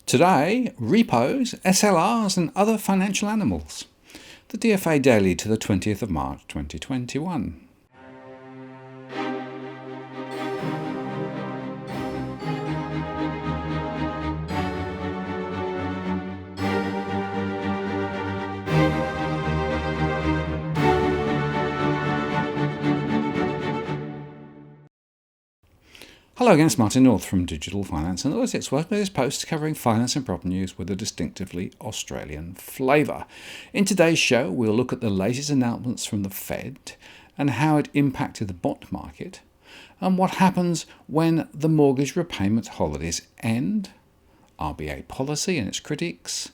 Today, repos, SLRs and other financial animals. The DFA Daily to the 20th of March 2021. Hello again, it's Martin North from Digital Finance Analytics. Welcome to this post covering finance and property news with a distinctively Australian flavour. In today's show, we'll look at the latest announcements from the Fed and how it impacted the bond market, and what happens when the mortgage repayment holidays end, RBA policy and its critics,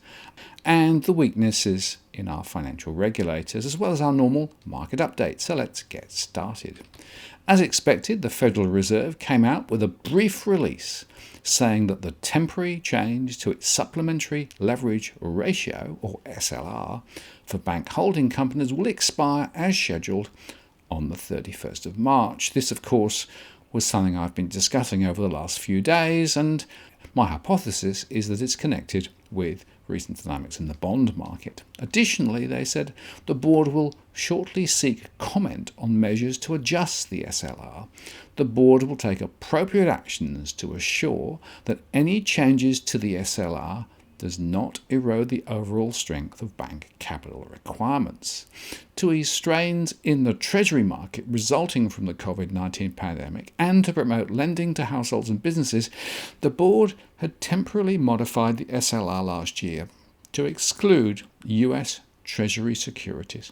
and the weaknesses in our financial regulators, as well as our normal market update. So let's get started. As expected, the Federal Reserve came out with a brief release saying that the temporary change to its supplementary leverage ratio, or SLR, for bank holding companies will expire as scheduled on the 31st of March. This, of course, was something I've been discussing over the last few days, and my hypothesis is that it's connected with recent dynamics in the bond market. Additionally, they said the board will shortly seek comment on measures to adjust the SLR. The board will take appropriate actions to assure that any changes to the SLR does not erode the overall strength of bank capital requirements. To ease strains in the Treasury market resulting from the COVID-19 pandemic and to promote lending to households and businesses, the board had temporarily modified the SLR last year to exclude US Treasury securities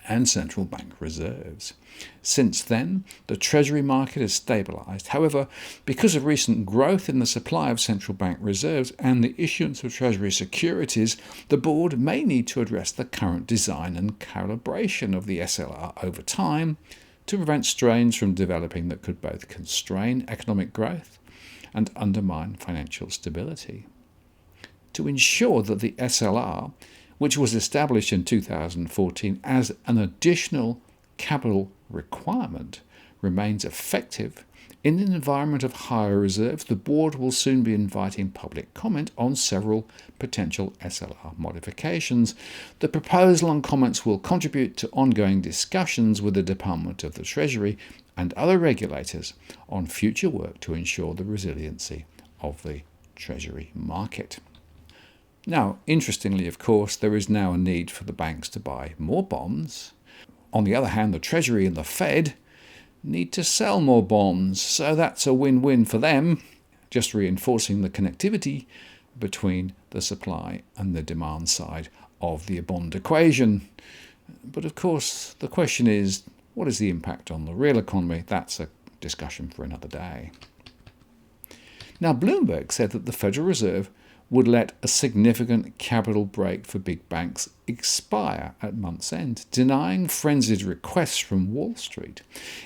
and central bank reserves. Since then, the Treasury market has stabilised. However, because of recent growth in the supply of central bank reserves and the issuance of Treasury securities, the board may need to address the current design and calibration of the SLR over time to prevent strains from developing that could both constrain economic growth and undermine financial stability. To ensure that the SLR, which was established in 2014 as an additional capital requirement, remains effective in an environment of higher reserves, the board will soon be inviting public comment on several potential SLR modifications. The proposal and comments will contribute to ongoing discussions with the Department of the Treasury and other regulators on future work to ensure the resiliency of the Treasury market. Now, interestingly, of course, there is now a need for the banks to buy more bonds. On the other hand, the Treasury and the Fed need to sell more bonds, so that's a win-win for them, just reinforcing the connectivity between the supply and the demand side of the bond equation. But of course, the question is, what is the impact on the real economy? That's a discussion for another day. Now, Bloomberg said that the Federal Reserve would let a significant capital break for big banks expire at month's end, denying frenzied requests from Wall Street.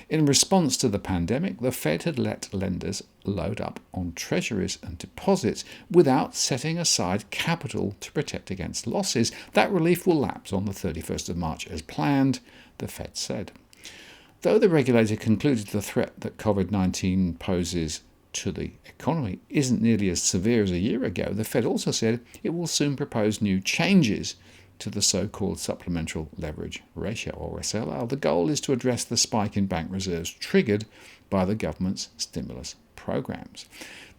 In response to the pandemic, the Fed had let lenders load up on treasuries and deposits without setting aside capital to protect against losses. That relief will lapse on the 31st of March as planned, the Fed said. Though the regulator concluded the threat that COVID-19 poses to the economy isn't nearly as severe as a year ago, the Fed also said it will soon propose new changes to the so-called supplemental leverage ratio, or SLR. The goal is to address the spike in bank reserves triggered by the government's stimulus programs.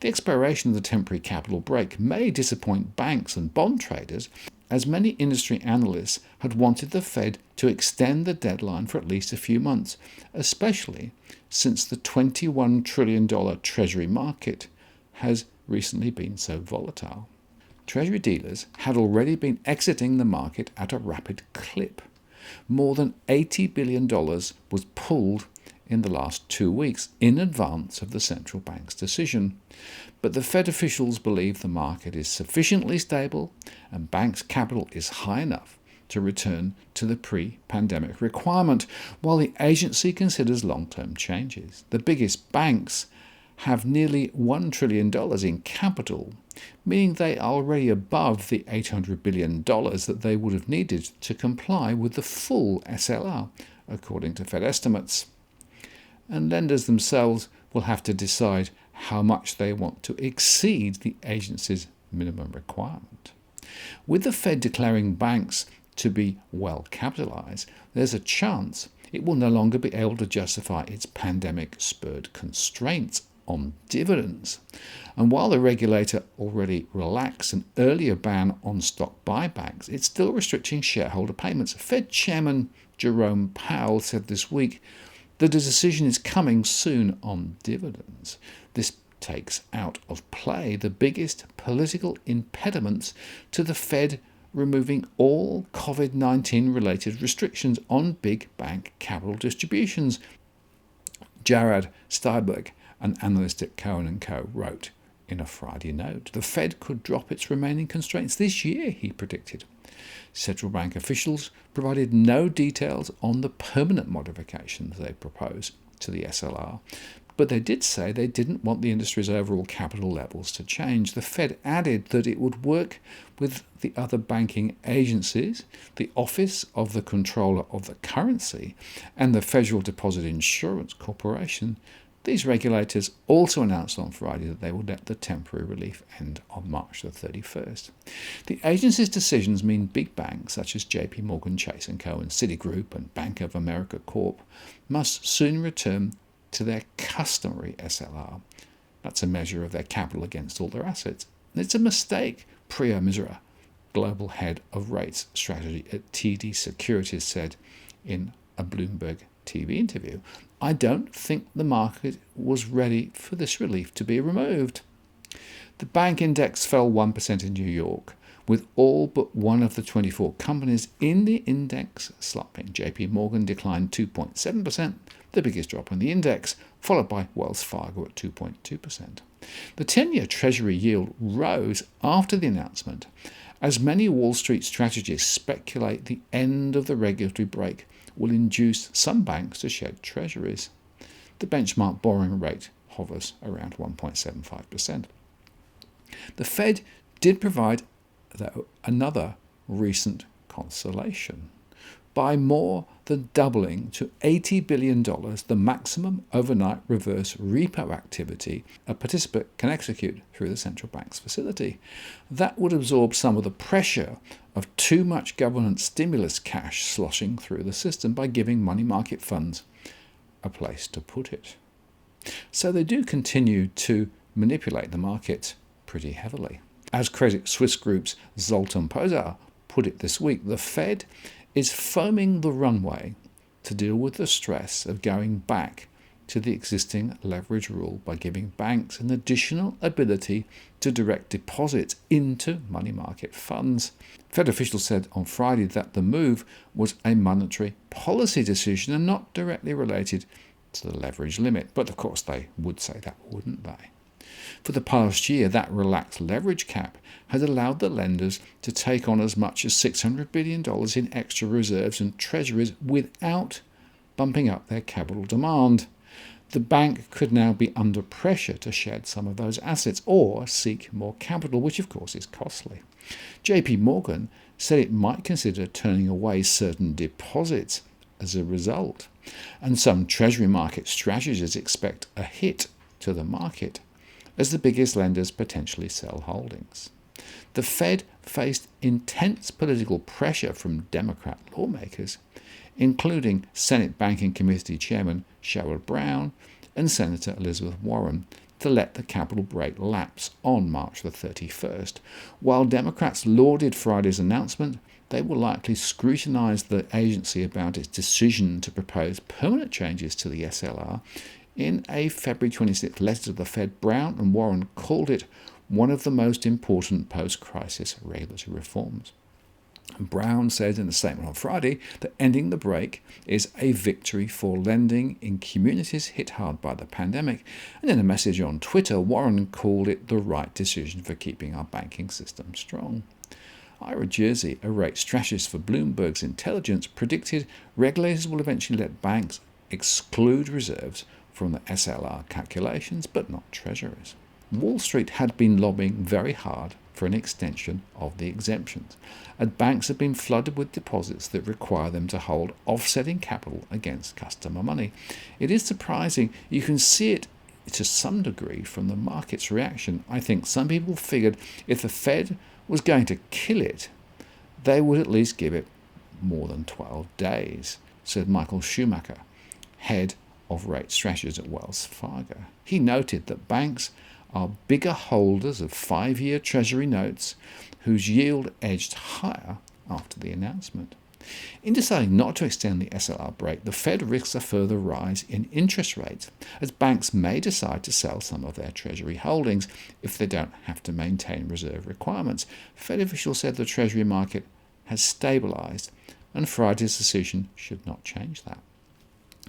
The expiration of the temporary capital break may disappoint banks and bond traders, as many industry analysts had wanted the Fed to extend the deadline for at least a few months, especially since the $21 trillion Treasury market has recently been so volatile. Treasury dealers had already been exiting the market at a rapid clip. More than $80 billion was pulled in the last 2 weeks in advance of the central bank's decision. But the Fed officials believe the market is sufficiently stable and banks' capital is high enough to return to the pre-pandemic requirement, while the agency considers long-term changes. The biggest banks have nearly $1 trillion in capital, meaning they are already above the $800 billion that they would have needed to comply with the full SLR, according to Fed estimates. And lenders themselves will have to decide how much they want to exceed the agency's minimum requirement. With the Fed declaring banks to be well capitalised, there's a chance it will no longer be able to justify its pandemic-spurred constraints on dividends. And while the regulator already relaxed an earlier ban on stock buybacks, it's still restricting shareholder payments. Fed Chairman Jerome Powell said this week that a decision is coming soon on dividends. This takes out of play the biggest political impediments to the Fed removing all COVID-19 related restrictions on big bank capital distributions. Jared Steinberg, an analyst at Cohen & Co., wrote in a Friday note, the Fed could drop its remaining constraints this year, he predicted. Central bank officials provided no details on the permanent modifications they propose to the SLR, but they did say they didn't want the industry's overall capital levels to change. The Fed added that it would work with the other banking agencies, the Office of the Comptroller of the Currency, and the Federal Deposit Insurance Corporation. These regulators also announced on Friday that they will let the temporary relief end on March the 31st. The agency's decisions mean big banks such as JP Morgan Chase & Co. and Citigroup and Bank of America Corp. must soon return to their customary SLR. That's a measure of their capital against all their assets. And it's a mistake, Priya Misra, global head of rates strategy at TD Securities, said in a Bloomberg TV interview. I don't think the market was ready for this relief to be removed. The bank index fell 1% in New York, with all but one of the 24 companies in the index slumping. JP Morgan declined 2.7%, the biggest drop in the index, followed by Wells Fargo at 2.2%. The 10-year Treasury yield rose after the announcement, as many Wall Street strategists speculate the end of the regulatory break will induce some banks to shed treasuries. The benchmark borrowing rate hovers around 1.75%. The Fed did provide, though, another recent consolation by more than doubling to $80 billion the maximum overnight reverse repo activity a participant can execute through the central bank's facility. That would absorb some of the pressure of too much government stimulus cash sloshing through the system by giving money market funds a place to put it. So they do continue to manipulate the market pretty heavily. As Credit Suisse Group's Zoltan Pozsar put it this week, the Fed is foaming the runway to deal with the stress of going back to the existing leverage rule by giving banks an additional ability to direct deposits into money market funds. Fed officials said on Friday that the move was a monetary policy decision and not directly related to the leverage limit. But of course they would say that, wouldn't they? For the past year, that relaxed leverage cap has allowed the lenders to take on as much as $600 billion in extra reserves and treasuries without bumping up their capital demand. The bank could now be under pressure to shed some of those assets or seek more capital, which of course is costly. JP Morgan said it might consider turning away certain deposits as a result, and some treasury market strategists expect a hit to the market as the biggest lenders potentially sell holdings. The Fed faced intense political pressure from Democrat lawmakers, including Senate Banking Committee Chairman Sherrod Brown and Senator Elizabeth Warren, to let the capital break lapse on March the 31st. While Democrats lauded Friday's announcement, they will likely scrutinize the agency about its decision to propose permanent changes to the SLR. In a February 26th letter to the Fed, Brown and Warren called it one of the most important post-crisis regulatory reforms. Brown said in a statement on Friday that ending the break is a victory for lending in communities hit hard by the pandemic. And in a message on Twitter, Warren called it the right decision for keeping our banking system strong. Ira Jersey, a rate strategist for Bloomberg's Intelligence, predicted regulators will eventually let banks exclude reserves from the SLR calculations, but not treasuries. Wall Street had been lobbying very hard for an extension of the exemptions, and banks have been flooded with deposits that require them to hold offsetting capital against customer money. It is surprising. You can see it to some degree from the market's reaction. I think some people figured if the Fed was going to kill it, they would at least give it more than 12 days, said Michael Schumacher, head of rate strategies at Wells Fargo. He noted that banks are bigger holders of 5-year Treasury notes whose yield edged higher after the announcement. In deciding not to extend the SLR break, the Fed risks a further rise in interest rates, as banks may decide to sell some of their Treasury holdings if they don't have to maintain reserve requirements. Fed officials said the Treasury market has stabilised, and Friday's decision should not change that.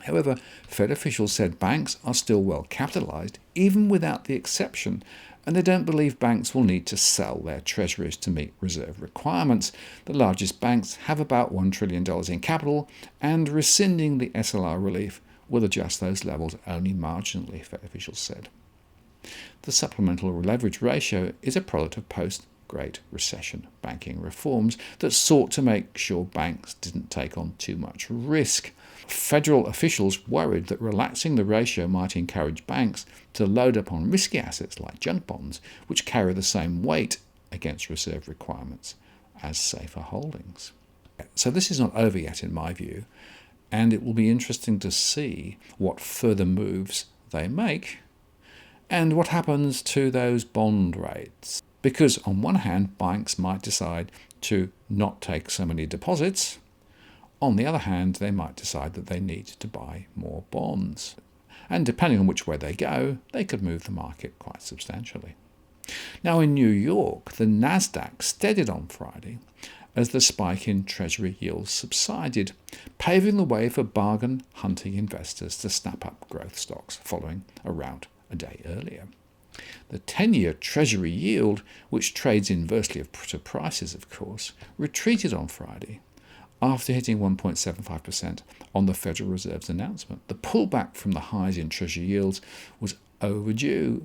However, Fed officials said banks are still well capitalised, even without the exception, and they don't believe banks will need to sell their treasuries to meet reserve requirements. The largest banks have about $1 trillion in capital, and rescinding the SLR relief will adjust those levels only marginally, Fed officials said. The supplemental leverage ratio is a product of post-Great Recession banking reforms that sought to make sure banks didn't take on too much risk. Federal officials worried that relaxing the ratio might encourage banks to load up on risky assets like junk bonds, which carry the same weight against reserve requirements as safer holdings. So this is not over yet in my view, and it will be interesting to see what further moves they make and what happens to those bond rates. Because on one hand, banks might decide to not take so many deposits. On the other hand, they might decide that they need to buy more bonds. And depending on which way they go, they could move the market quite substantially. Now in New York, the Nasdaq steadied on Friday as the spike in Treasury yields subsided, paving the way for bargain-hunting investors to snap up growth stocks following a rout a day earlier. The 10-year Treasury yield, which trades inversely to prices, of course, retreated on Friday after hitting 1.75% on the Federal Reserve's announcement. The pullback from the highs in Treasury yields was overdue,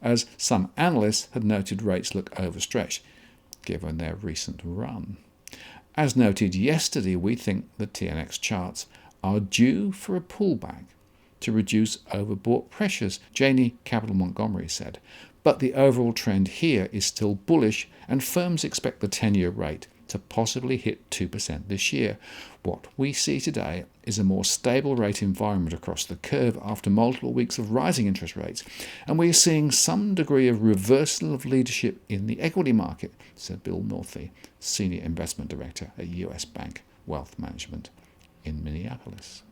as some analysts had noted rates look overstretched given their recent run. As noted yesterday, we think the TNX charts are due for a pullback to reduce overbought pressures, Janney Capital Montgomery said. But the overall trend here is still bullish, and firms expect the 10-year rate to possibly hit 2% this year. What we see today is a more stable rate environment across the curve after multiple weeks of rising interest rates, and we are seeing some degree of reversal of leadership in the equity market, said Bill Northey, Senior Investment Director at US Bank Wealth Management in Minneapolis.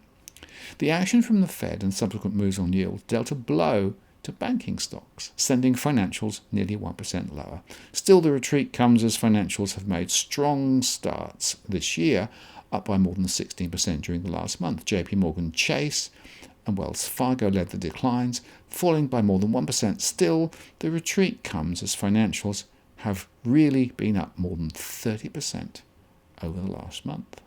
The action from the Fed and subsequent moves on yield dealt a blow to banking stocks, sending financials nearly 1% lower. Still, the retreat comes as financials have made strong starts this year, up by more than 16% during the last month. JP Morgan Chase and Wells Fargo led the declines, falling by more than 1%. Still, the retreat comes as financials have really been up more than 30% over the last month.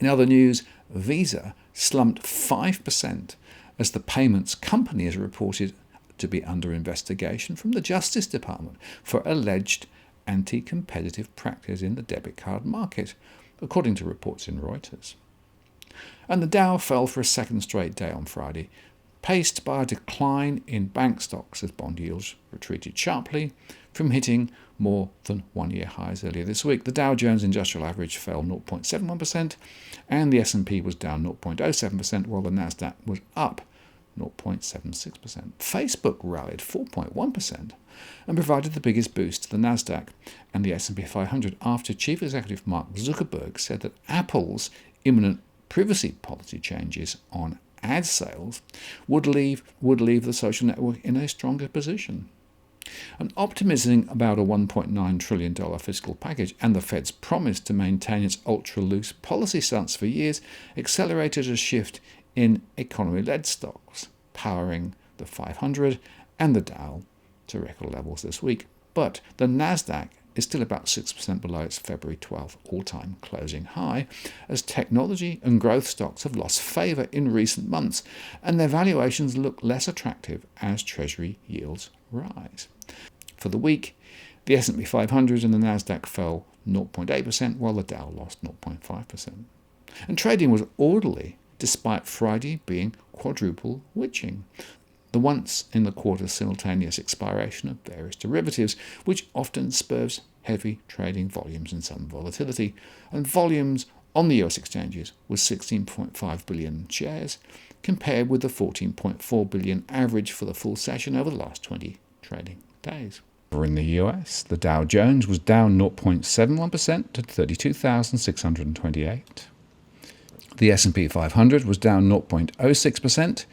In other news, Visa slumped 5% as the payments company is reported to be under investigation from the Justice Department for alleged anti-competitive practice in the debit card market, according to reports in Reuters. And the Dow fell for a second straight day on Friday, paced by a decline in bank stocks as bond yields retreated sharply from hitting more than one-year highs earlier this week. The Dow Jones Industrial Average fell 0.71% and the S&P was down 0.07%, while the Nasdaq was up 0.76%. Facebook rallied 4.1% and provided the biggest boost to the Nasdaq and the S&P 500 after Chief Executive Mark Zuckerberg said that Apple's imminent privacy policy changes on ad sales would leave the social network in a stronger position. And optimism about a $1.9 trillion fiscal package and the Fed's promise to maintain its ultra-loose policy stance for years accelerated a shift in economy-led stocks, powering the 500 and the Dow to record levels this week. But the Nasdaq is still about 6% below its February 12th all-time closing high, as technology and growth stocks have lost favour in recent months, and their valuations look less attractive as Treasury yields rise. For the week, the S&P 500 and the Nasdaq fell 0.8%, while the Dow lost 0.5%. And trading was orderly, despite Friday being quadruple witching. the once-in-the-quarter simultaneous expiration of various derivatives, which often spurs heavy trading volumes and some volatility. And volumes on the US exchanges was 16.5 billion shares, compared with the 14.4 billion average for the full session over the last 20 trading days. In the US, the Dow Jones was down 0.71% to 32,628. The S&P 500 was down 0.06%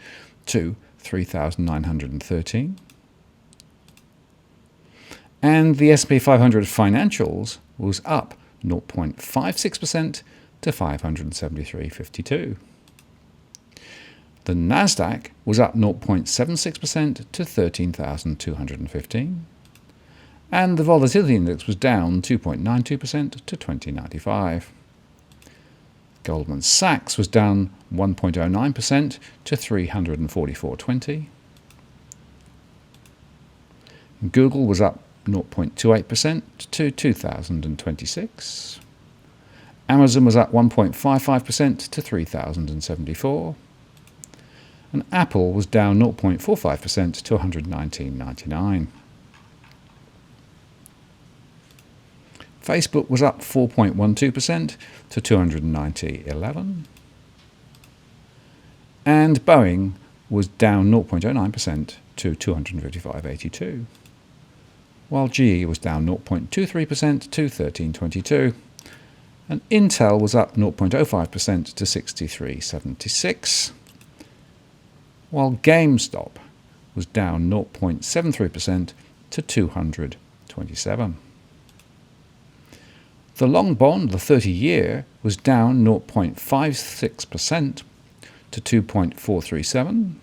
to 3,913. And the S&P 500 financials was up 0.56% to 573.52. The Nasdaq was up 0.76% to 13,215. And the volatility index was down 2.92% to 2095. Goldman Sachs was down 1.09% to 344.20. Google was up 0.28% to 2,026. Amazon was up 1.55% to 3,074. And Apple was down 0.45% to 119.99. Facebook was up 4.12% to 290.11. And Boeing was down 0.09% to 255.82. While GE was down 0.23% to 13.22. And Intel was up 0.05% to 63.76. While GameStop was down 0.73% to 227. The long bond, the 30-year, was down 0.56% to 2.437.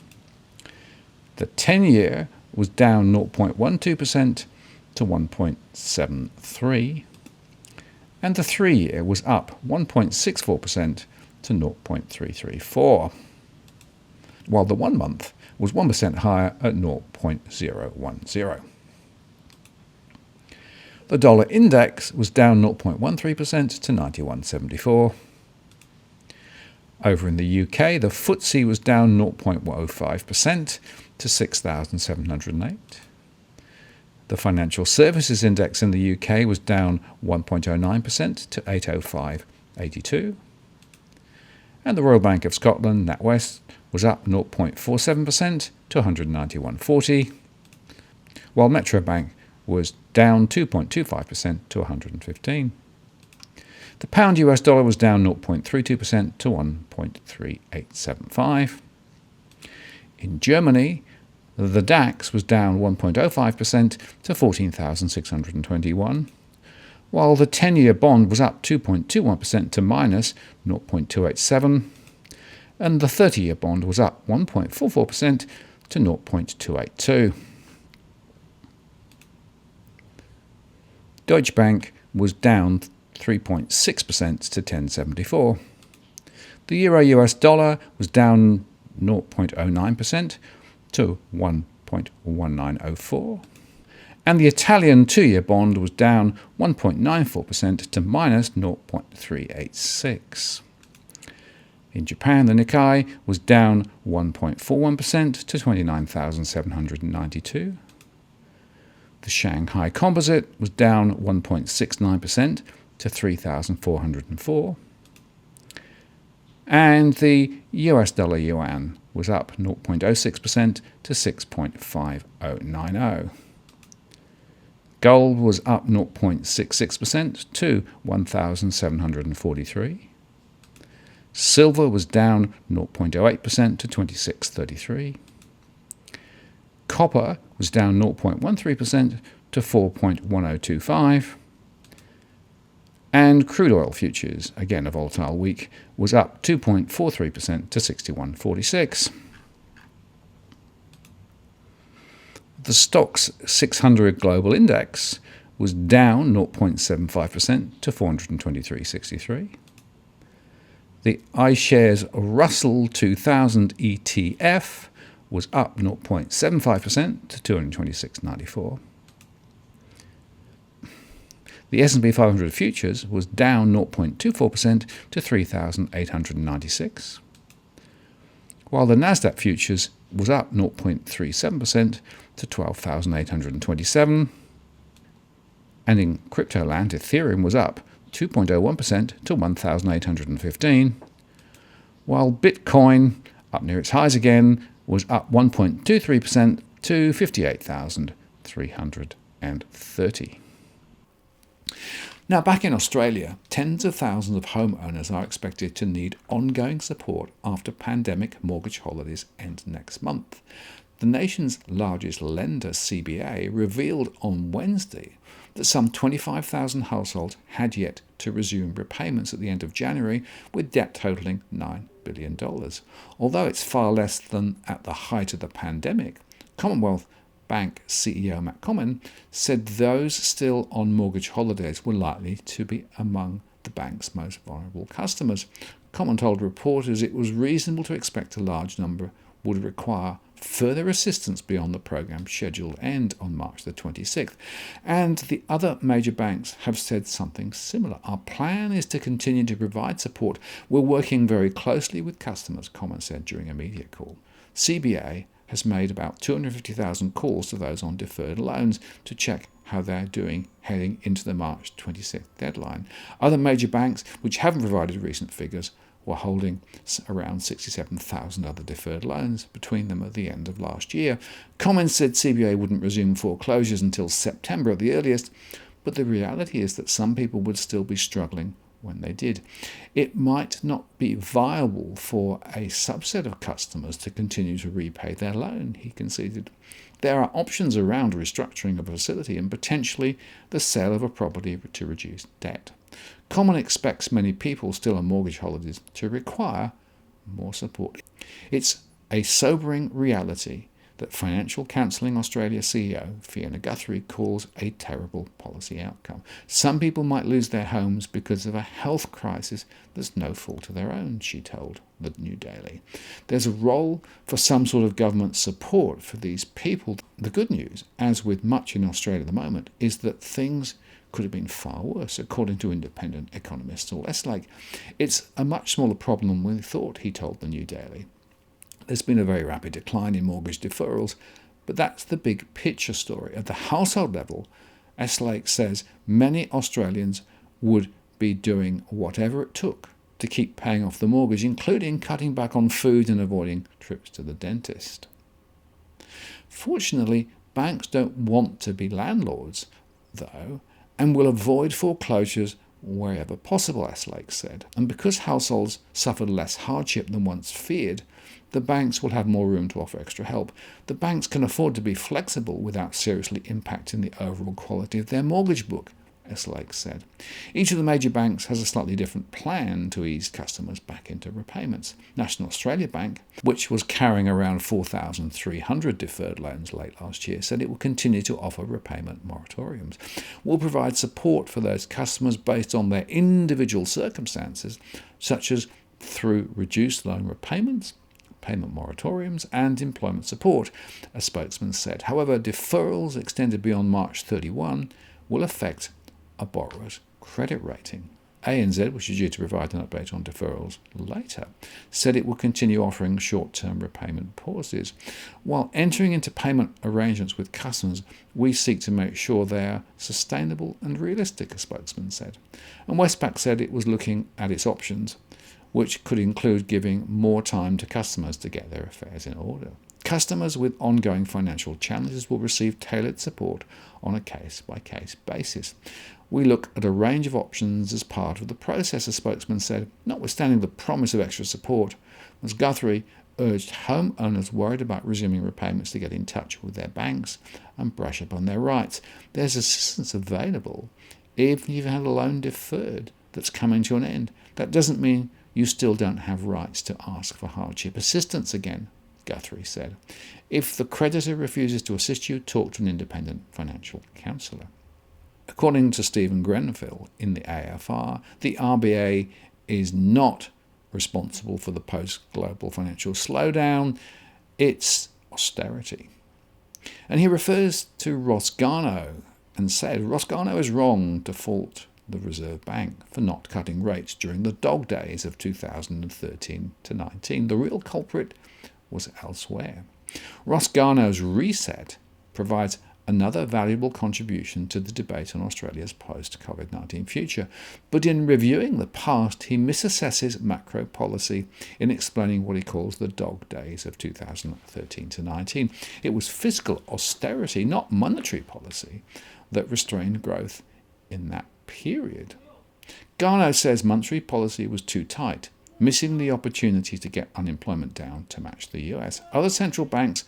The 10-year was down 0.12% to 1.73. And the 3-year was up 1.64% to 0.334. While the 1 month was 1% higher at 0.010. The dollar index was down 0.13% to 91.74. Over in the UK, the FTSE was down 0.05% to 6,708. The financial services index in the UK was down 1.09% to 805.82. And the Royal Bank of Scotland, NatWest, was up 0.47% to 191.40, while Metro Bank was down 2.25% to 115. The pound US dollar was down 0.32% to 1.3875. In Germany, the DAX was down 1.05% to 14,621, while the 10-year bond was up 2.21% to minus 0.287, and the 30-year bond was up 1.44% to 0.282. Deutsche Bank was down 3.6% to 10.74. The Euro-US dollar was down 0.09% to 1.1904. And the Italian 2-year bond was down 1.94% to minus 0.386. In Japan, the Nikkei was down 1.41% to 29,792. The Shanghai Composite was down 1.69% to 3,404. And the US dollar yuan was up 0.06% to 6.5090. Gold was up 0.66% to 1,743. Silver was down 0.08% to 26.33. Copper was down 0.13% to 4.1025. And crude oil futures, again a volatile week, was up 2.43% to 61.46. The Stoxx 600 Global Index was down 0.75% to 423.63. The iShares Russell 2000 ETF was up 0.75% to 226.94. The S&P 500 futures was down 0.24% to 3,896, while the Nasdaq futures was up 0.37% to 12,827. And in crypto land, Ethereum was up 2.01% to 1,815. While Bitcoin, up near its highs again, was up 1.23% to 58,330. Now, back in Australia, tens of thousands of homeowners are expected to need ongoing support after pandemic mortgage holidays end next month. The nation's largest lender, CBA, revealed on Wednesday that some 25,000 households had yet to resume repayments at the end of January, with debt totaling $9 billion. Although it's far less than at the height of the pandemic, Commonwealth Bank CEO Matt Comyn said those still on mortgage holidays were likely to be among the bank's most vulnerable customers. Comyn told reporters it was reasonable to expect a large number would require further assistance beyond the program's scheduled end on March the 26th. And the other major banks have said something similar. Our plan is to continue to provide support. We're working very closely with customers, Comyn said during a media call. CBA has made about 250,000 calls to those on deferred loans to check how they're doing heading into the March 26th deadline. Other major banks, which haven't provided recent figures, were holding around 67,000 other deferred loans between them at the end of last year. Comyn said CBA wouldn't resume foreclosures until September at the earliest, but the reality is that some people would still be struggling when they did. It might not be viable for a subset of customers to continue to repay their loan, he conceded. There are options around restructuring of a facility and potentially the sale of a property to reduce debt. Comyn expects many people still on mortgage holidays to require more support. It's a sobering reality that Financial Counselling Australia CEO Fiona Guthrie calls a terrible policy outcome. Some people might lose their homes because of a health crisis that's no fault of their own, she told the New Daily. There's a role for some sort of government support for these people. The good news, as with much in Australia at the moment, is that things could have been far worse, according to independent economist Westlake. It's a much smaller problem than we thought, he told the New Daily. There's been a very rapid decline in mortgage deferrals, but that's the big picture story. At the household level, Westlake says many Australians would be doing whatever it took to keep paying off the mortgage, including cutting back on food and avoiding trips to the dentist. Fortunately, banks don't want to be landlords, though, and will avoid foreclosures wherever possible, Westlake said. And because households suffered less hardship than once feared, the banks will have more room to offer extra help. The banks can afford to be flexible without seriously impacting the overall quality of their mortgage book, Westlake said. Each of the major banks has a slightly different plan to ease customers back into repayments. National Australia Bank, which was carrying around 4,300 deferred loans late last year, said it will continue to offer repayment moratoriums. Will provide support for those customers based on their individual circumstances, such as through reduced loan repayments, payment moratoriums and employment support, a spokesman said. However, deferrals extended beyond March 31 will affect a borrower's credit rating. ANZ, which is due to provide an update on deferrals later, said it will continue offering short-term repayment pauses. While entering into payment arrangements with customers, we seek to make sure they are sustainable and realistic, a spokesman said. And Westpac said it was looking at its options, which could include giving more time to customers to get their affairs in order. Customers with ongoing financial challenges will receive tailored support on a case-by-case basis. We look at a range of options as part of the process, a spokesman said, notwithstanding the promise of extra support. Ms. Guthrie urged homeowners worried about resuming repayments to get in touch with their banks and brush up on their rights. There's assistance available even if you've had a loan deferred that's coming to an end. That doesn't mean you still don't have rights to ask for hardship assistance again, Guthrie said. If the creditor refuses to assist you, talk to an independent financial counsellor. According to Stephen Grenfell in the AFR, the RBA is not responsible for the post-global financial slowdown. It's austerity. And he refers to Ross Garnaut and said, Ross Garnaut is wrong to fault the Reserve Bank for not cutting rates during the dog days of 2013 to 19. The real culprit was elsewhere. Ross Garnaut's reset provides another valuable contribution to the debate on Australia's post-COVID-19 future. But in reviewing the past, he misassesses macro policy in explaining what he calls the dog days of 2013 to 19. It was fiscal austerity, not monetary policy, that restrained growth in that period. Garnaut says monetary policy was too tight, missing the opportunity to get unemployment down to match the US. Other central banks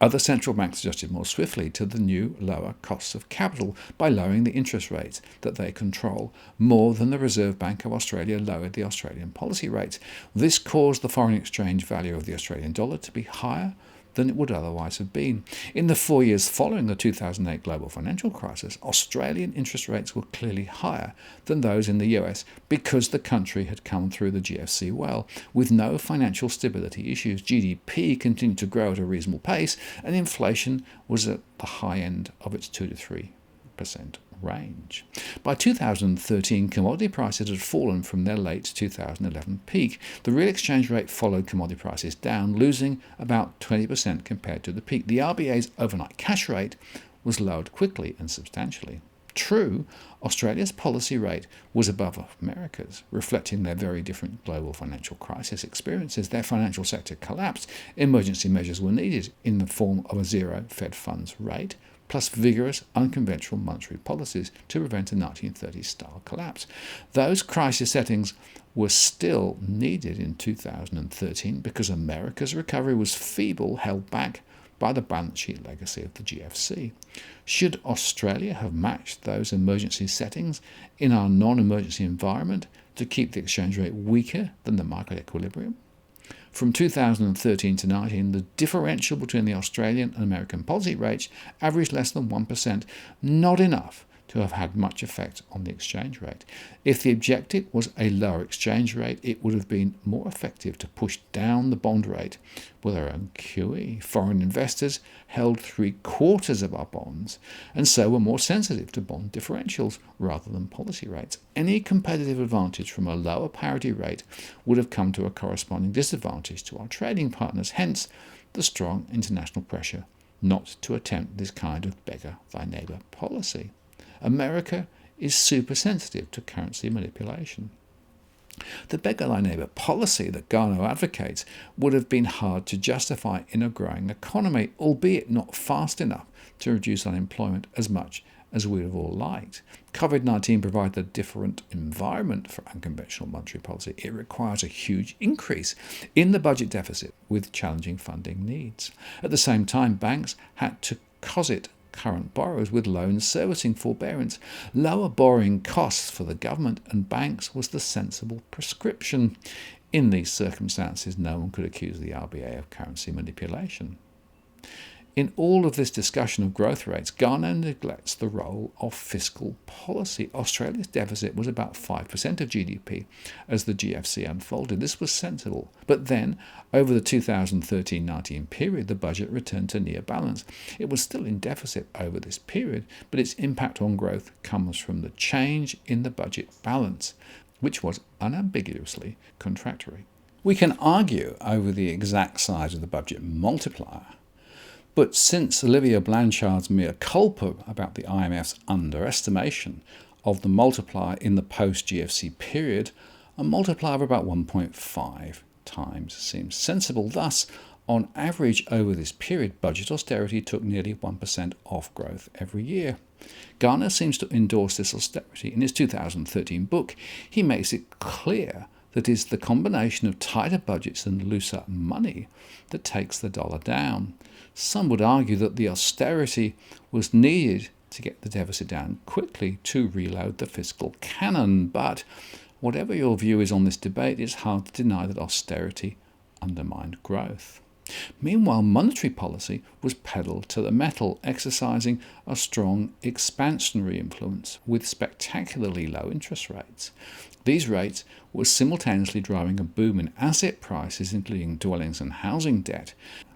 adjusted more swiftly to the new lower costs of capital by lowering the interest rates that they control more than the Reserve Bank of Australia lowered the Australian policy rates. This caused the foreign exchange value of the Australian dollar to be higher than it would otherwise have been. In the 4 years following the 2008 global financial crisis, Australian interest rates were clearly higher than those in the US because the country had come through the GFC well, with no financial stability issues. GDP continued to grow at a reasonable pace, and inflation was at the high end of its 2 to 3% range. By 2013, commodity prices had fallen from their late 2011 peak. The real exchange rate followed commodity prices down, losing about 20% compared to the peak. The RBA's overnight cash rate was lowered quickly and substantially. True, Australia's policy rate was above America's, reflecting their very different global financial crisis experiences. Their financial sector collapsed. Emergency measures were needed in the form of a zero Fed funds rate, plus vigorous, unconventional monetary policies to prevent a 1930s-style collapse. Those crisis settings were still needed in 2013 because America's recovery was feeble, held back by the balance sheet legacy of the GFC. Should Australia have matched those emergency settings in our non-emergency environment to keep the exchange rate weaker than the market equilibrium? From 2013 to 19, the differential between the Australian and American policy rates averaged less than 1%, not enough to have had much effect on the exchange rate. If the objective was a lower exchange rate, it would have been more effective to push down the bond rate with our own QE. Foreign investors held 3/4 of our bonds and so were more sensitive to bond differentials rather than policy rates. Any competitive advantage from a lower parity rate would have come to a corresponding disadvantage to our trading partners, hence the strong international pressure not to attempt this kind of beggar thy neighbour policy. America is super sensitive to currency manipulation. The beggar thy neighbour policy that Garnaut advocates would have been hard to justify in a growing economy, albeit not fast enough to reduce unemployment as much as we would have all liked. COVID-19 provided a different environment for unconventional monetary policy. It requires a huge increase in the budget deficit with challenging funding needs. At the same time, banks had to cosset current borrowers with loan servicing forbearance. Lower borrowing costs for the government and banks was the sensible prescription. In these circumstances, no one could accuse the RBA of currency manipulation. In all of this discussion of growth rates, Garnaut neglects the role of fiscal policy. Australia's deficit was about 5% of GDP as the GFC unfolded. This was sensible. But then, over the 2013-19 period, the budget returned to near balance. It was still in deficit over this period, but its impact on growth comes from the change in the budget balance, which was unambiguously contractory. We can argue over the exact size of the budget multiplier, but since Olivier Blanchard's mea culpa about the IMF's underestimation of the multiplier in the post-GFC period, a multiplier of about 1.5 times seems sensible. Thus, on average over this period, budget austerity took nearly 1% off growth every year. Garnaut seems to endorse this austerity. In his 2013 book, he makes it clear that it's the combination of tighter budgets and looser money that takes the dollar down. Some would argue that the austerity was needed to get the deficit down quickly to reload the fiscal cannon. But whatever your view is on this debate, it's hard to deny that austerity undermined growth. Meanwhile, monetary policy was pedal to the metal, exercising a strong expansionary influence with spectacularly low interest rates. These rates was simultaneously driving a boom in asset prices, including dwellings and housing debt,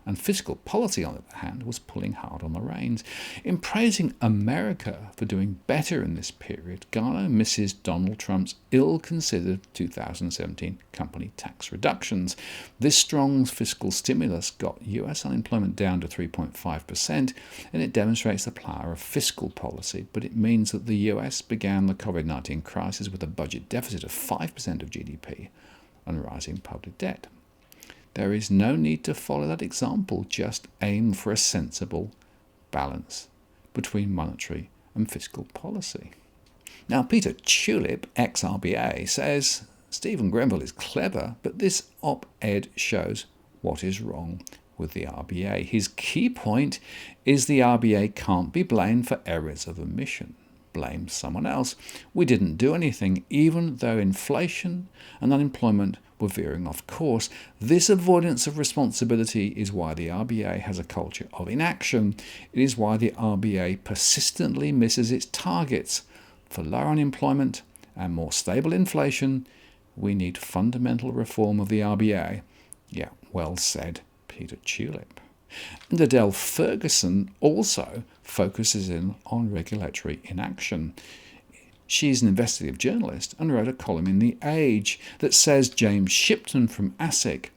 and fiscal policy, on the other hand, was pulling hard on the reins. In praising America for doing better in this period, Garlow misses Donald Trump's ill-considered 2017 company tax reductions. This strong fiscal stimulus got US unemployment down to 3.5%, and it demonstrates the power of fiscal policy, but it means that the US began the COVID-19 crisis with a budget deficit of 5% of GDP and rising public debt. There is no need to follow that example, just aim for a sensible balance between monetary and fiscal policy. Now, Peter Tulip, ex-RBA, says Stephen Grenville is clever, but this op-ed shows what is wrong with the RBA. His key point is the RBA can't be blamed for errors of omission. Blame someone else. We didn't do anything, even though inflation and unemployment were veering off course. This avoidance of responsibility is why the RBA has a culture of inaction. It is why the RBA persistently misses its targets. For lower unemployment and more stable inflation, we need fundamental reform of the RBA. Yeah, well said, Peter Tulip. And Adele Ferguson also focuses in on regulatory inaction. She's an investigative journalist and wrote a column in The Age that says James Shipton from ASIC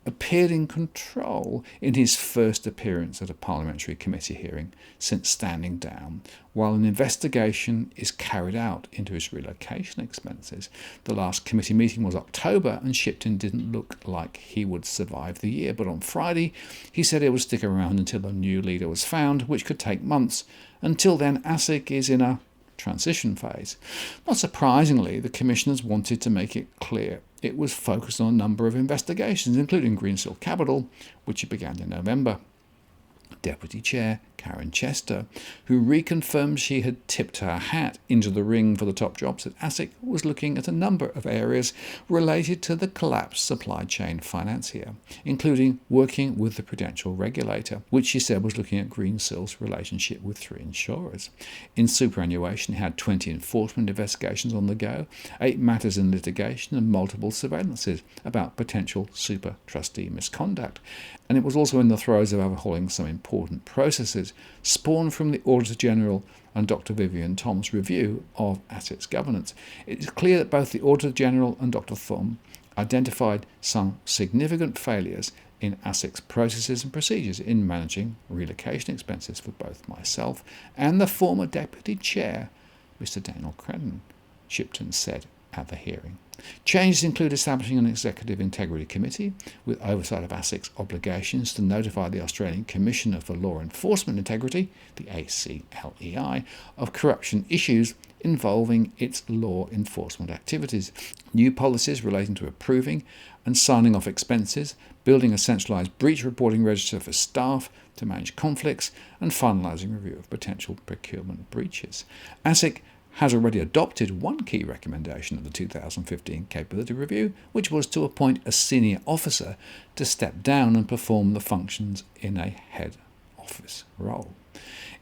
appeared in control in his first appearance at a parliamentary committee hearing since standing down, while an investigation is carried out into his relocation expenses. The last committee meeting was October, and Shipton didn't look like he would survive the year, but on Friday he said he would stick around until a new leader was found, which could take months. Until then, ASIC is in a transition phase. Not surprisingly, the commissioners wanted to make it clear it was focused on a number of investigations, including Greensill Capital, which began in November. Deputy Chair Karen Chester, who reconfirmed she had tipped her hat into the ring for the top jobs at ASIC, was looking at a number of areas related to the collapsed supply chain financier, including working with the prudential regulator, which she said was looking at Greensill's relationship with 3 insurers. In superannuation, it had 20 enforcement investigations on the go, 8 matters in litigation, and multiple surveillances about potential super trustee misconduct. And it was also in the throes of overhauling some important processes spawned from the Auditor General and Dr. Vivian Thom's review of ASIC's governance. It is clear that both the Auditor General and Dr. Thom identified some significant failures in ASIC's processes and procedures in managing relocation expenses for both myself and the former Deputy Chair, Mr. Daniel Credden, Shipton said at the hearing. Changes include establishing an Executive Integrity Committee with oversight of ASIC's obligations to notify the Australian Commissioner for Law Enforcement Integrity, the ACLEI, of corruption issues involving its law enforcement activities, new policies relating to approving and signing off expenses, building a centralised breach reporting register for staff to manage conflicts, and finalising review of potential procurement breaches. ASIC has already adopted one key recommendation of the 2015 Capability Review, which was to appoint a senior officer to step down and perform the functions in a head office role.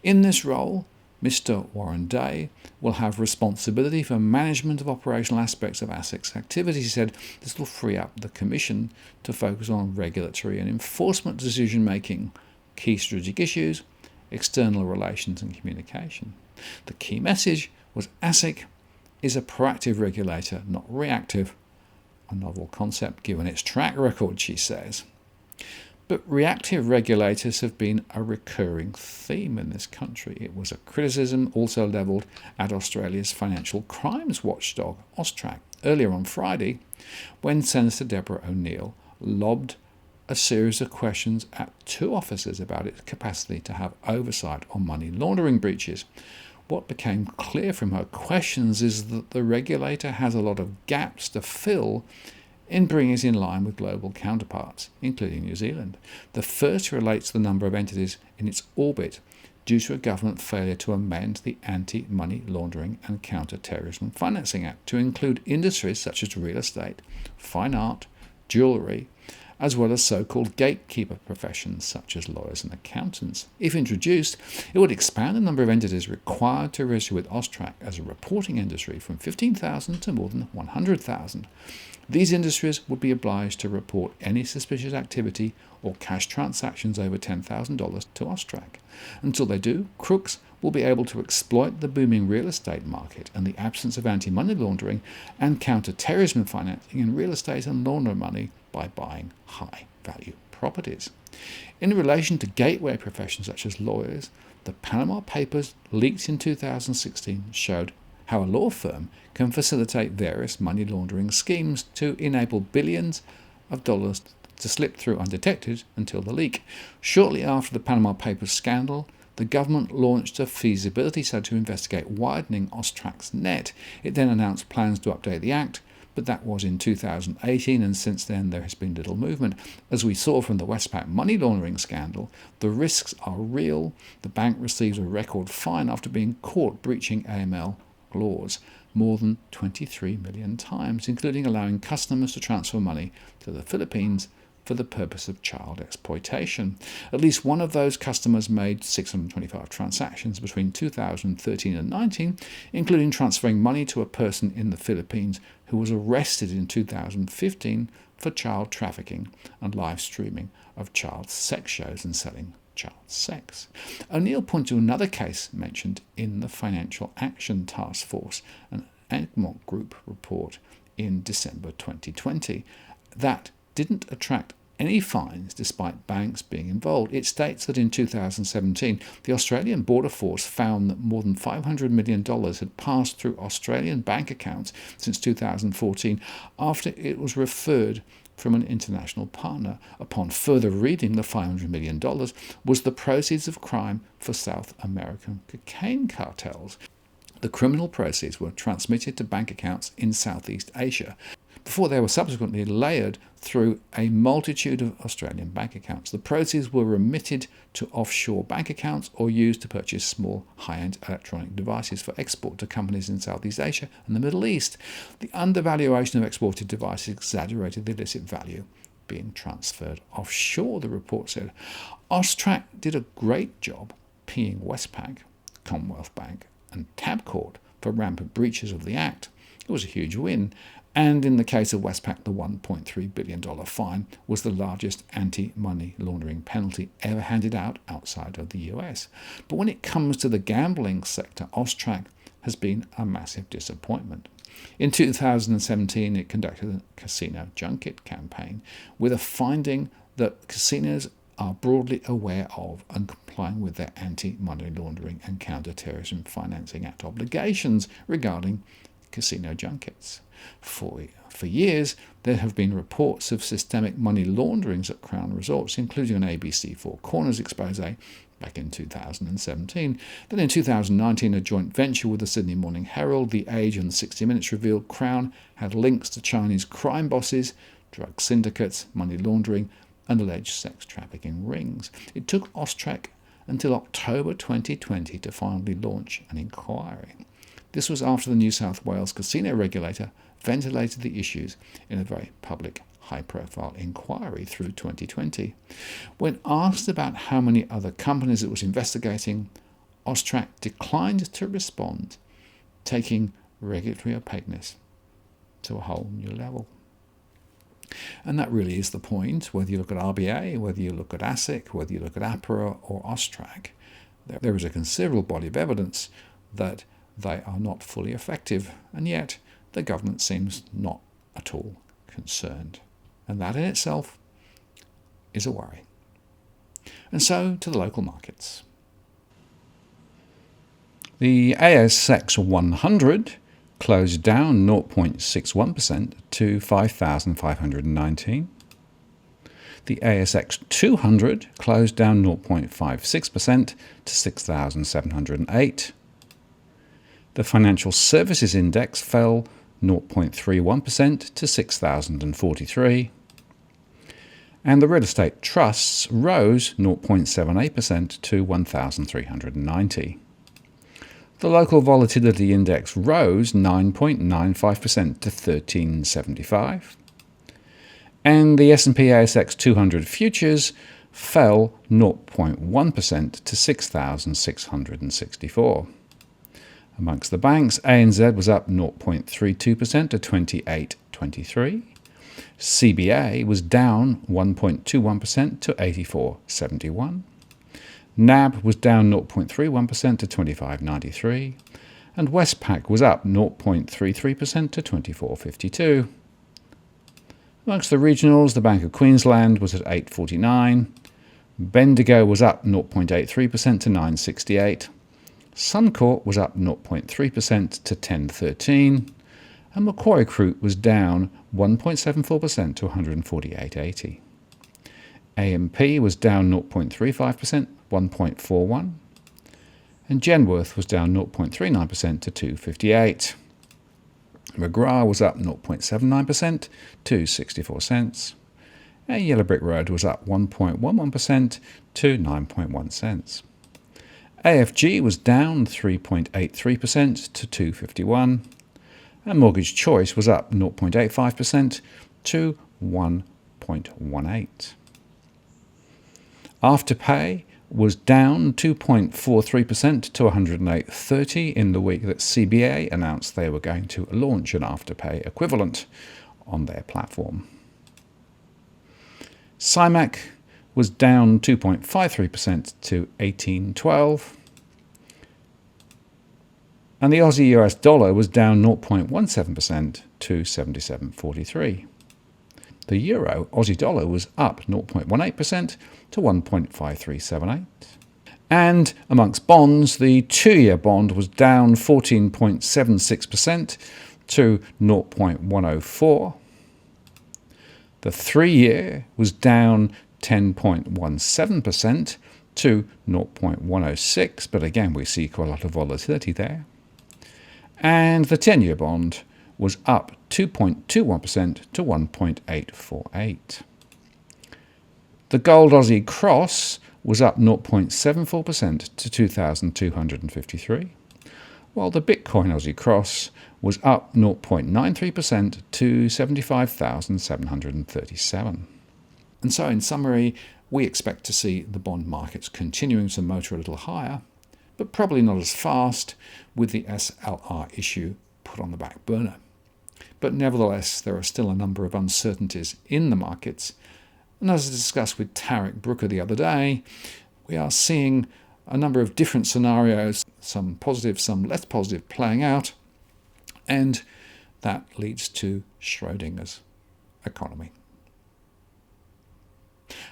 In this role, Mr. Warren Day will have responsibility for management of operational aspects of ASIC's activities. He said this will free up the Commission to focus on regulatory and enforcement decision-making, key strategic issues, external relations and communication. The key message was ASIC is a proactive regulator, not reactive, a novel concept given its track record, she says. But reactive regulators have been a recurring theme in this country. It was a criticism also levelled at Australia's financial crimes watchdog, AUSTRAC, earlier on Friday, when Senator Deborah O'Neill lobbed a series of questions at 2 officers about its capacity to have oversight on money laundering breaches. What became clear from her questions is that the regulator has a lot of gaps to fill in bringing it in line with global counterparts, including New Zealand. The first relates to the number of entities in its orbit due to a government failure to amend the Anti-Money Laundering and Counter-Terrorism Financing Act to include industries such as real estate, fine art, jewellery, as well as so-called gatekeeper professions such as lawyers and accountants. If introduced, it would expand the number of entities required to register with AUSTRAC as a reporting industry from 15,000 to more than 100,000. These industries would be obliged to report any suspicious activity or cash transactions over $10,000 to AUSTRAC. Until they do, crooks will be able to exploit the booming real estate market and the absence of anti-money laundering and counter-terrorism financing in real estate and launder money by buying high-value properties. In relation to gateway professions such as lawyers, the Panama Papers leaked in 2016 showed how a law firm can facilitate various money laundering schemes to enable billions of dollars to slip through undetected until the leak. Shortly after the Panama Papers scandal, the government launched a feasibility study to investigate widening AUSTRAC's net. It then announced plans to update the Act, but that was in 2018, and since then there has been little movement. As we saw from the Westpac money laundering scandal, the risks are real. The bank receives a record fine after being caught breaching AML laws more than 23 million times, including allowing customers to transfer money to the Philippines for the purpose of child exploitation. At least one of those customers made 625 transactions between 2013 and 19, including transferring money to a person in the Philippines who was arrested in 2015 for child trafficking and live streaming of child sex shows and selling child sex. O'Neill pointed to another case mentioned in the Financial Action Task Force, an Egmont Group report in December 2020, that didn't attract any fines despite banks being involved. It states that in 2017, the Australian Border Force found that more than $500 million had passed through Australian bank accounts since 2014 after it was referred from an international partner. Upon further reading, the $500 million was the proceeds of crime for South American cocaine cartels. The criminal proceeds were transmitted to bank accounts in Southeast Asia before they were subsequently layered through a multitude of Australian bank accounts. The proceeds were remitted to offshore bank accounts or used to purchase small high-end electronic devices for export to companies in Southeast Asia and the Middle East. The undervaluation of exported devices exaggerated the illicit value being transferred offshore, the report said. AUSTRAC did a great job pinging Westpac, Commonwealth Bank and Tabcorp for rampant breaches of the Act. It was a huge win. And in the case of Westpac, the $1.3 billion fine was the largest anti-money laundering penalty ever handed out outside of the US. But when it comes to the gambling sector, AUSTRAC has been a massive disappointment. In 2017, it conducted a casino junket campaign with a finding that casinos are broadly aware of and complying with their anti-money laundering and counter-terrorism financing act obligations regarding casino junkets. For years, there have been reports of systemic money launderings at Crown Resorts, including an ABC Four Corners expose back in 2017. Then in 2019, a joint venture with the Sydney Morning Herald, The Age and 60 Minutes revealed Crown had links to Chinese crime bosses, drug syndicates, money laundering and alleged sex trafficking rings. It took AUSTRAC until October 2020 to finally launch an inquiry. This was after the New South Wales casino regulator ventilated the issues in a very public, high-profile inquiry through 2020. When asked about how many other companies it was investigating, AUSTRAC declined to respond, taking regulatory opaqueness to a whole new level. And that really is the point, whether you look at RBA, whether you look at ASIC, whether you look at APRA or AUSTRAC, there is a considerable body of evidence that they are not fully effective, and yet the government seems not at all concerned. And that in itself is a worry. And so to the local markets. The ASX 100 closed down 0.61% to 5,519. The ASX 200 closed down 0.56% to 6,708. The Financial Services Index fell 0.31% to 6,043. And the Real Estate Trusts rose 0.78% to 1,390. The Local Volatility Index rose 9.95% to 1375. And the S&P ASX 200 futures fell 0.1% to 6,664. Amongst the banks, ANZ was up 0.32% to 28.23. CBA was down 1.21% to 84.71. NAB was down 0.31% to 25.93. And Westpac was up 0.33% to 24.52. Amongst the regionals, the Bank of Queensland was at 8.49. Bendigo was up 0.83% to 9.68. Suncorp was up 0.3% to 10.13. And Macquarie Group was down 1.74% to 148.80. AMP was down 0.35%, 1.41. And Genworth was down 0.39% to 2.58. McGrath was up 0.79% to 64 cents. And Yellow Brick Road was up 1.11% to 9.1 cents. AFG was down 3.83% to 2.51. And Mortgage Choice was up 0.85% to 1.18. Afterpay was down 2.43% to 108.30 in the week that CBA announced they were going to launch an Afterpay equivalent on their platform. CIMAC was down 2.53% to 18.12. And the Aussie US dollar was down 0.17% to 77.43. The euro Aussie dollar was up 0.18% to 1.5378. And amongst bonds, the 2-year bond was down 14.76% to 0.104. The 3-year was down 10.17% to 0.106, but again we see quite a lot of volatility there. And the 10-year bond was up 2.21% to 1.848. The gold Aussie cross was up 0.74% to 2,253, while the Bitcoin Aussie cross was up 0.93% to 75,737. And so in summary, we expect to see the bond markets continuing to motor a little higher, but probably not as fast, with the SLR issue put on the back burner. But nevertheless, there are still a number of uncertainties in the markets. And as I discussed with Tarek Brooker the other day, we are seeing a number of different scenarios, some positive, some less positive, playing out. And that leads to Schrodinger's economy.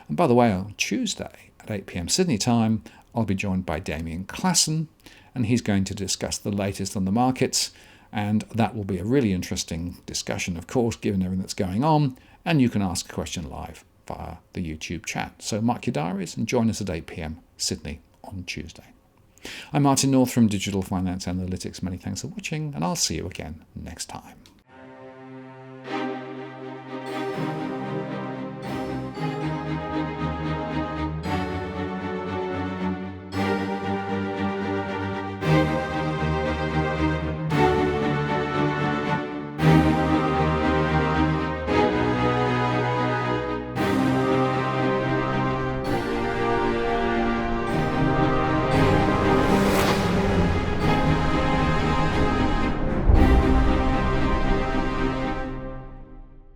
And by the way, on Tuesday at 8 p.m. Sydney time, I'll be joined by Damien Klassen, and he's going to discuss the latest on the markets. And that will be a really interesting discussion, of course, given everything that's going on. And you can ask a question live via the YouTube chat. So mark your diaries and join us at 8 p.m. Sydney on Tuesday. I'm Martin North from Digital Finance Analytics. Many thanks for watching, and I'll see you again next time.